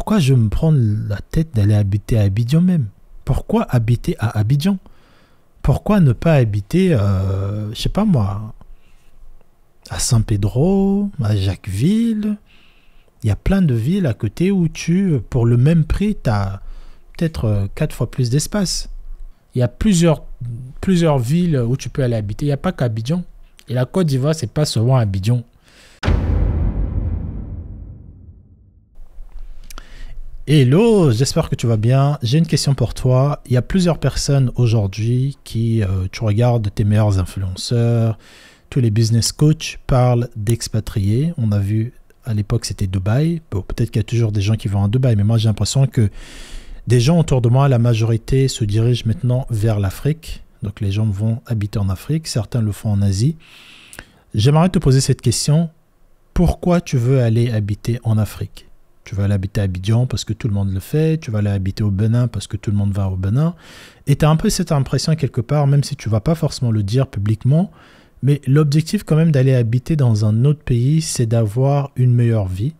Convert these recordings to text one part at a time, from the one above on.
pourquoi je me prends la tête d'aller habiter à Abidjan même? Pourquoi habiter à Abidjan? Pourquoi ne pas habiter, je sais pas moi, à Saint-Pedro, à Jacquesville? Il y a plein de villes à côté où pour le même prix, tu as peut-être 4 fois plus d'espace. Il y a plusieurs villes où tu peux aller habiter. Il n'y a pas qu'Abidjan. Et la Côte d'Ivoire, c'est pas seulement Abidjan. Hello, j'espère que tu vas bien. J'ai une question pour toi. Il y a plusieurs personnes aujourd'hui qui, tu regardes tes meilleurs influenceurs, tous les business coachs parlent d'expatriés. On a vu à l'époque c'était Dubaï. Bon, peut-être qu'il y a toujours des gens qui vont à Dubaï, mais moi j'ai l'impression que des gens autour de moi, la majorité se dirigent maintenant vers l'Afrique. Donc les gens vont habiter en Afrique, certains le font en Asie. J'aimerais te poser cette question. Pourquoi tu veux aller habiter en Afrique? Tu vas aller habiter à Abidjan parce que tout le monde le fait. Tu vas aller habiter au Bénin parce que tout le monde va au Bénin. Et tu as un peu cette impression quelque part, même si tu ne vas pas forcément le dire publiquement, mais l'objectif quand même d'aller habiter dans un autre pays, c'est d'avoir une meilleure vie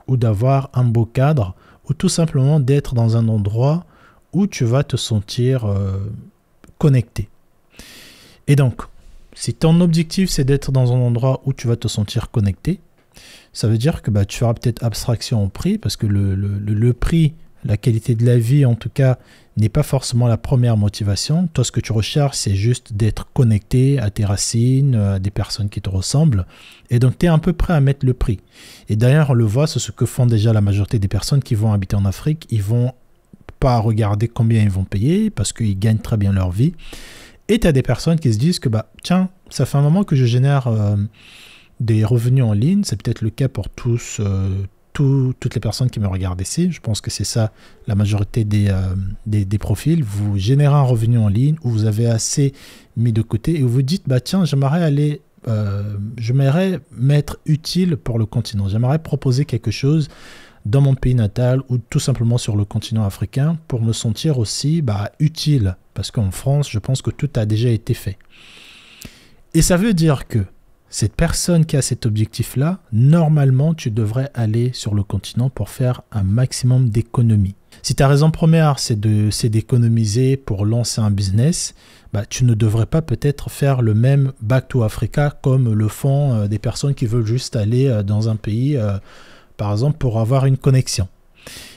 ou d'avoir un beau cadre ou tout simplement d'être dans un endroit où tu vas te sentir connecté. Et donc, si ton objectif c'est d'être dans un endroit où tu vas te sentir connecté, ça veut dire que tu feras peut-être abstraction au prix parce que le prix, la qualité de la vie en tout cas, n'est pas forcément la première motivation. Toi, ce que tu recherches, c'est juste d'être connecté à tes racines, à des personnes qui te ressemblent. Et donc, tu es un peu prêt à mettre le prix. Et d'ailleurs, on le voit, c'est ce que font déjà la majorité des personnes qui vont habiter en Afrique. Ils vont pas regarder combien ils vont payer parce qu'ils gagnent très bien leur vie. Et tu as des personnes qui se disent que, tiens, ça fait un moment que je génère des revenus en ligne. C'est peut-être le cas pour toutes les personnes qui me regardent ici. Je pense que c'est ça la majorité des profils. Vous générez un revenu en ligne où vous avez assez mis de côté et vous vous dites, tiens, j'aimerais m'être utile pour le continent. J'aimerais proposer quelque chose dans mon pays natal ou tout simplement sur le continent africain pour me sentir aussi utile. Parce qu'en France, je pense que tout a déjà été fait. Et ça veut dire que cette personne qui a cet objectif-là, normalement, tu devrais aller sur le continent pour faire un maximum d'économies. Si ta raison première, c'est d'économiser pour lancer un business, tu ne devrais pas peut-être faire le même Back to Africa comme le font des personnes qui veulent juste aller dans un pays, par exemple, pour avoir une connexion.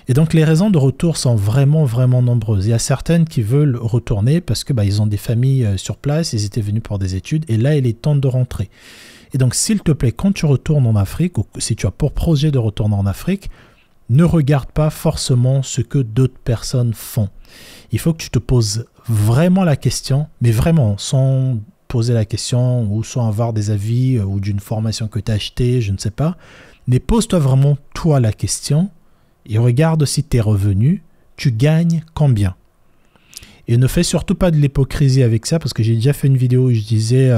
Et donc, les raisons de retour sont vraiment, vraiment nombreuses. Il y a certaines qui veulent retourner parce que ils ont des familles sur place, ils étaient venus pour des études et là, il est temps de rentrer. Et donc, s'il te plaît, quand tu retournes en Afrique ou si tu as pour projet de retourner en Afrique, ne regarde pas forcément ce que d'autres personnes font. Il faut que tu te poses vraiment la question, mais vraiment, sans poser la question ou sans avoir des avis ou d'une formation que tu as achetée, je ne sais pas, mais pose-toi vraiment toi la question et regarde si tes revenus, tu gagnes combien. Et ne fais surtout pas de l'hypocrisie avec ça parce que j'ai déjà fait une vidéo où je disais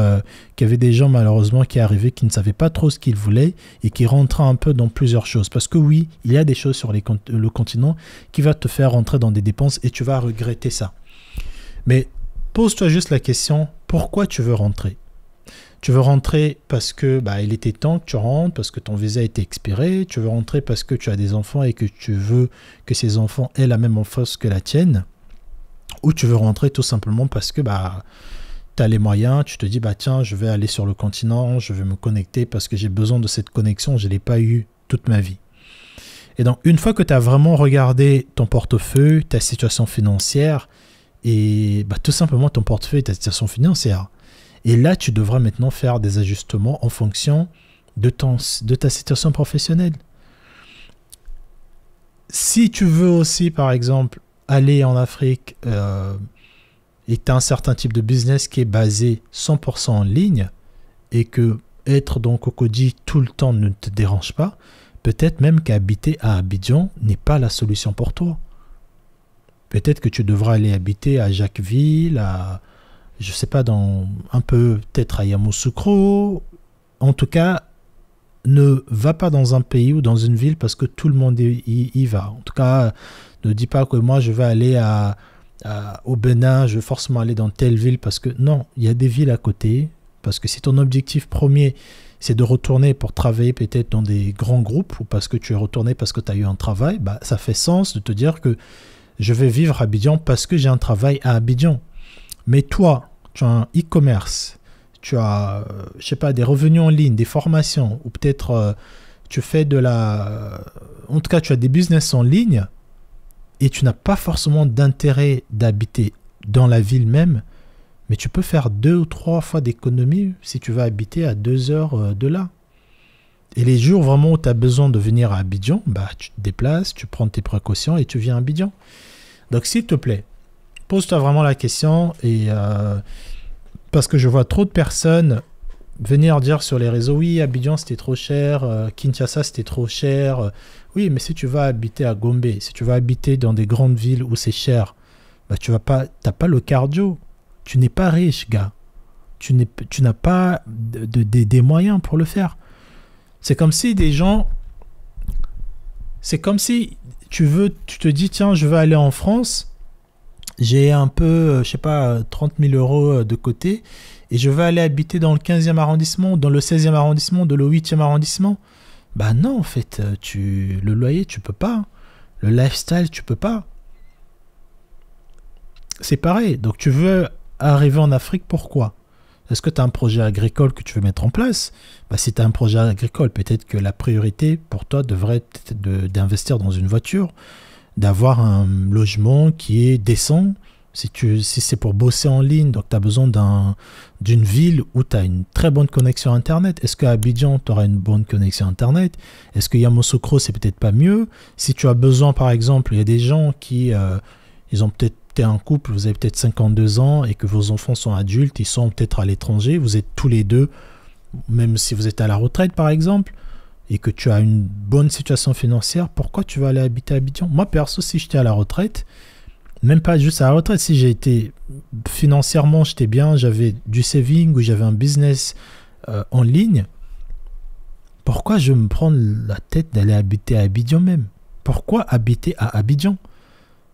qu'il y avait des gens malheureusement qui arrivaient, qui ne savaient pas trop ce qu'ils voulaient et qui rentraient un peu dans plusieurs choses. Parce que oui, il y a des choses sur le continent qui va te faire rentrer dans des dépenses et tu vas regretter ça. Mais pose-toi juste la question, pourquoi tu veux rentrer? Tu veux rentrer parce que il était temps que tu rentres, parce que ton visa était expiré. Tu veux rentrer parce que tu as des enfants et que tu veux que ces enfants aient la même enfance que la tienne. Ou tu veux rentrer tout simplement parce que tu as les moyens, tu te dis tiens, je vais aller sur le continent, je vais me connecter parce que j'ai besoin de cette connexion, je ne l'ai pas eu toute ma vie. Et donc, une fois que tu as vraiment regardé ton portefeuille, ta situation financière et tout simplement ton portefeuille, ta situation financière, et là, tu devras maintenant faire des ajustements en fonction de ta situation professionnelle. Si tu veux aussi, par exemple, aller en Afrique et tu as un certain type de business qui est basé 100% en ligne et que être dans Cocody tout le temps ne te dérange pas, peut-être même qu'habiter à Abidjan n'est pas la solution pour toi. Peut-être que tu devras aller habiter à Jacquesville, je sais pas, peut-être à Yamoussoukro. En tout cas, ne va pas dans un pays ou dans une ville parce que tout le monde y va. En tout cas, ne dis pas que moi je vais aller au Bénin, je vais forcément aller dans telle ville parce que non, il y a des villes à côté. Parce que si ton objectif premier c'est de retourner pour travailler peut-être dans des grands groupes ou parce que tu es retourné parce que tu as eu un travail, bah, ça fait sens de te dire que je vais vivre à Abidjan parce que j'ai un travail à Abidjan. Mais toi, tu as un e-commerce, tu as, je sais pas, des revenus en ligne, des formations, ou peut-être tu fais de la... En tout cas, tu as des business en ligne et tu n'as pas forcément d'intérêt d'habiter dans la ville même, mais tu peux faire 2 ou 3 fois d'économie si tu vas habiter à 2 heures de là. Et les jours vraiment où tu as besoin de venir à Abidjan, bah, tu te déplaces, tu prends tes précautions et tu viens à Abidjan. Donc s'il te plaît, pose-toi vraiment la question et parce que je vois trop de personnes venir dire sur les réseaux, oui, Abidjan c'était trop cher, Kinshasa c'était trop cher. Oui, mais si tu vas habiter à Gombe, si tu vas habiter dans des grandes villes où c'est cher, bah, t'as pas le cardio. Tu n'es pas riche, gars. Tu n'as pas des moyens pour le faire. C'est comme si des gens... C'est comme si tu te dis, tiens, je vais aller en France, j'ai un peu, je sais pas, 30 000 euros de côté, et je vais aller habiter dans le 15e arrondissement, dans le 16e arrondissement, dans le 8e arrondissement. Bah non, en fait, le loyer, tu peux pas. Le lifestyle, tu peux pas. C'est pareil. Donc, tu veux arriver en Afrique, pourquoi? Est-ce que tu as un projet agricole que tu veux mettre en place? Bah, si tu as un projet agricole, peut-être que la priorité pour toi devrait être d'investir dans une voiture, d'avoir un logement qui est décent. Si c'est pour bosser en ligne, donc tu as besoin d'une ville où tu as une très bonne connexion Internet. Est-ce qu'à Abidjan, tu auras une bonne connexion Internet? Est-ce que Yamoussoukro, c'est peut-être pas mieux? Si tu as besoin, par exemple, il y a des gens qui ils ont peut-être un couple, vous avez peut-être 52 ans et que vos enfants sont adultes, ils sont peut-être à l'étranger, vous êtes tous les deux, même si vous êtes à la retraite par exemple, et que tu as une bonne situation financière, pourquoi tu vas aller habiter à Abidjan? Moi perso, si j'étais à la retraite, même pas juste à la retraite, si j'ai été financièrement, j'étais bien, j'avais du saving ou j'avais un business en ligne, pourquoi je me prends la tête d'aller habiter à Abidjan même? Pourquoi habiter à Abidjan?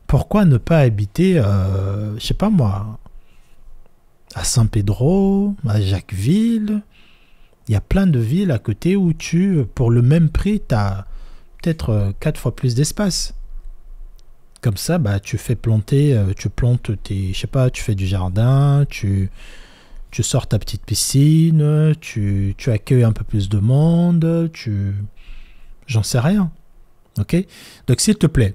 Pourquoi ne pas habiter, je sais pas moi, à Saint-Pedro, à Jacquesville? Il y a plein de villes à côté où pour le même prix, tu as peut-être 4 fois plus d'espace. Comme ça, bah, tu fais planter, tu plantes je sais pas, tu fais du jardin, tu sors ta petite piscine, tu accueilles un peu plus de monde, j'en sais rien. Ok? Donc s'il te plaît,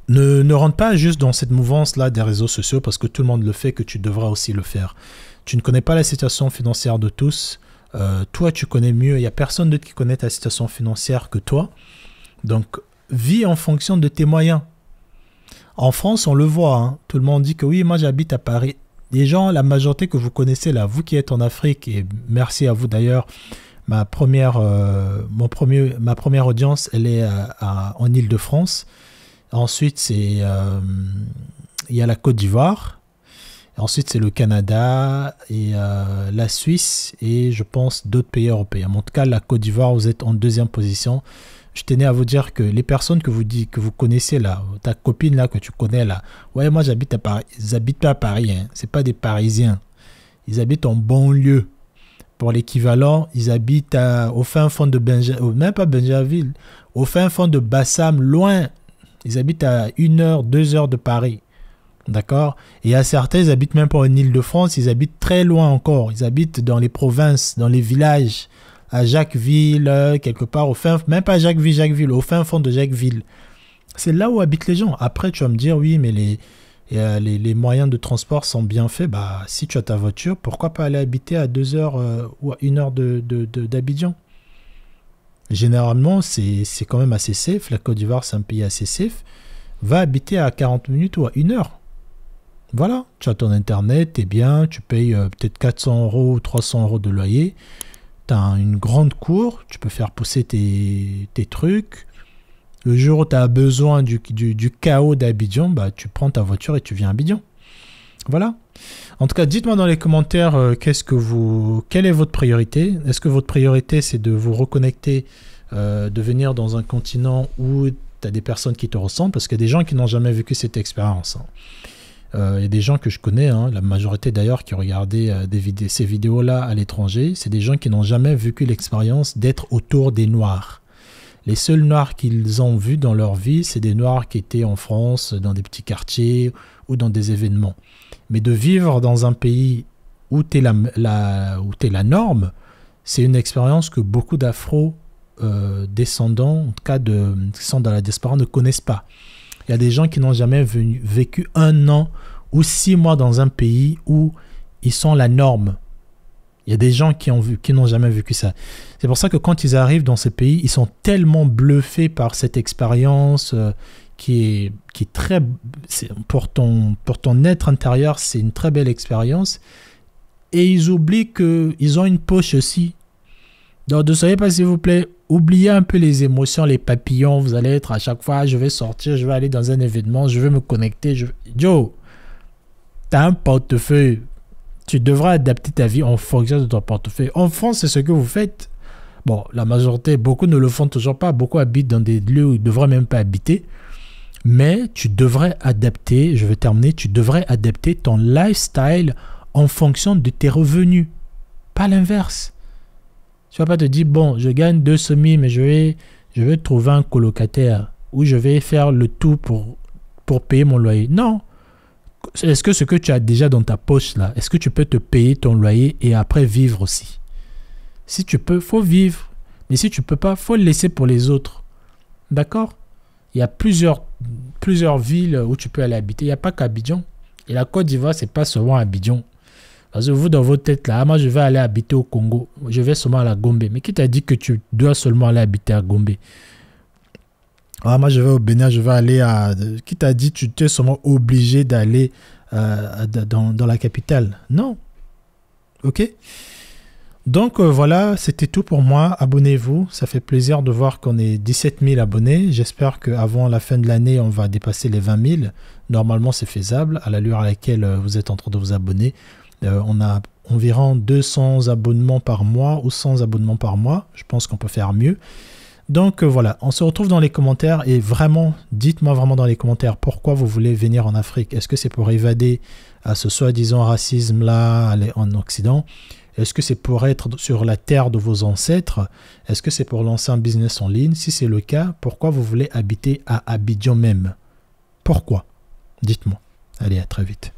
ne rentre pas juste dans cette mouvance-là des réseaux sociaux parce que tout le monde le fait, que tu devras aussi le faire. Tu ne connais pas la situation financière de tous. Toi, tu connais mieux. Il n'y a personne d'autre qui connaît ta situation financière que toi. Donc, vis en fonction de tes moyens. En France, on le voit. Hein. Tout le monde dit que oui, moi j'habite à Paris. Les gens, la majorité que vous connaissez là, vous qui êtes en Afrique, et merci à vous d'ailleurs, ma première audience, elle est en Île-de-France. Ensuite, il y a la Côte d'Ivoire. Ensuite, c'est le Canada et la Suisse et je pense d'autres pays européens. En tout cas, la Côte d'Ivoire, vous êtes en 2e position. Je tenais à vous dire que les personnes que vous connaissez là, ta copine là que tu connais là, ouais, moi j'habite à Paris. Ils n'habitent pas à Paris, hein. C'est pas des Parisiens. Ils habitent en banlieue. Pour l'équivalent, ils habitent au fin fond de même pas Benjaville, au fin fond de Bassam, loin. Ils habitent à 1 heure, 2 heures de Paris. D'accord? Et à certains, ils habitent même pas en Île-de-France, ils habitent très loin encore. Ils habitent dans les provinces, dans les villages, à Jacquesville, quelque part, même pas Jacquesville, au fin fond de Jacquesville. C'est là où habitent les gens. Après, tu vas me dire, oui, mais les moyens de transport sont bien faits. Bah, si tu as ta voiture, pourquoi pas aller habiter à 2 heures ou à 1 heure d'Abidjan? Généralement, c'est quand même assez safe. La Côte d'Ivoire, c'est un pays assez safe. Va habiter à 40 minutes ou à 1 heure. Voilà, tu as ton internet, t'es bien, tu payes peut-être 400 € ou 300 € de loyer. Tu as une grande cour, tu peux faire pousser tes trucs. Le jour où tu as besoin du chaos d'Abidjan, bah, tu prends ta voiture et tu viens à Abidjan. Voilà. En tout cas, dites-moi dans les commentaires quelle est votre priorité. Est-ce que votre priorité, c'est de vous reconnecter, de venir dans un continent où tu as des personnes qui te ressemblent? Parce qu'il y a des gens qui n'ont jamais vécu cette expérience. Hein. Il y a des gens que je connais, hein, la majorité d'ailleurs qui regardaient ces vidéos-là à l'étranger, c'est des gens qui n'ont jamais vécu l'expérience d'être autour des Noirs. Les seuls Noirs qu'ils ont vus dans leur vie, c'est des Noirs qui étaient en France, dans des petits quartiers ou dans des événements. Mais de vivre dans un pays où tu es la norme, c'est une expérience que beaucoup d'Afro-descendants, en tout cas qui sont dans la diaspora, ne connaissent pas. Il y a des gens qui n'ont jamais vécu 1 an ou 6 mois dans un pays où ils sont la norme. Il y a des gens qui n'ont jamais vécu ça. C'est pour ça que quand ils arrivent dans ce pays, ils sont tellement bluffés par cette expérience qui est très... Pour ton être intérieur, c'est une très belle expérience. Et ils oublient qu'ils ont une poche aussi. Donc, ne soyez pas, s'il vous plaît, oubliez un peu les émotions, les papillons. Vous allez être à chaque fois, je vais sortir, je vais aller dans un événement, je vais me connecter. Joe, tu as un portefeuille. Tu devras adapter ta vie en fonction de ton portefeuille. En France, c'est ce que vous faites. Bon, la majorité, beaucoup ne le font toujours pas. Beaucoup habitent dans des lieux où ils ne devraient même pas habiter. Mais tu devrais adapter, je vais terminer, tu devrais adapter ton lifestyle en fonction de tes revenus. Pas l'inverse. Tu ne vas pas te dire, bon, je gagne 2 semis, mais je vais trouver un colocataire ou je vais faire le tout pour payer mon loyer. Non. Est-ce que ce que tu as déjà dans ta poche là, est-ce que tu peux te payer ton loyer et après vivre aussi? Si tu peux, faut vivre. Mais si tu peux pas, faut le laisser pour les autres. D'accord? Il y a plusieurs villes où tu peux aller habiter. Il n'y a pas qu'Abidjan. Et la Côte d'Ivoire, c'est pas seulement Abidjan. Parce que vous, dans votre tête là, moi je vais aller habiter au Congo. Je vais seulement à la Gombe. Mais qui t'a dit que tu dois seulement aller habiter à Gombe? Ah, moi, je vais au Bénin, je vais aller à... Qui t'a dit tu es seulement obligé d'aller dans la capitale? Non. Ok? Donc, voilà, c'était tout pour moi. Abonnez-vous. Ça fait plaisir de voir qu'on est 17 000 abonnés. J'espère qu'avant la fin de l'année, on va dépasser les 20 000. Normalement, c'est faisable à l'allure à laquelle vous êtes en train de vous abonner. On a environ 200 abonnements par mois ou 100 abonnements par mois. Je pense qu'on peut faire mieux. Donc voilà, on se retrouve dans les commentaires et vraiment, dites-moi vraiment dans les commentaires pourquoi vous voulez venir en Afrique. Est-ce que c'est pour évader à ce soi-disant racisme-là en Occident? Est-ce que c'est pour être sur la terre de vos ancêtres? Est-ce que c'est pour lancer un business en ligne? Si c'est le cas, pourquoi vous voulez habiter à Abidjan même? Pourquoi? Dites-moi. Allez, à très vite.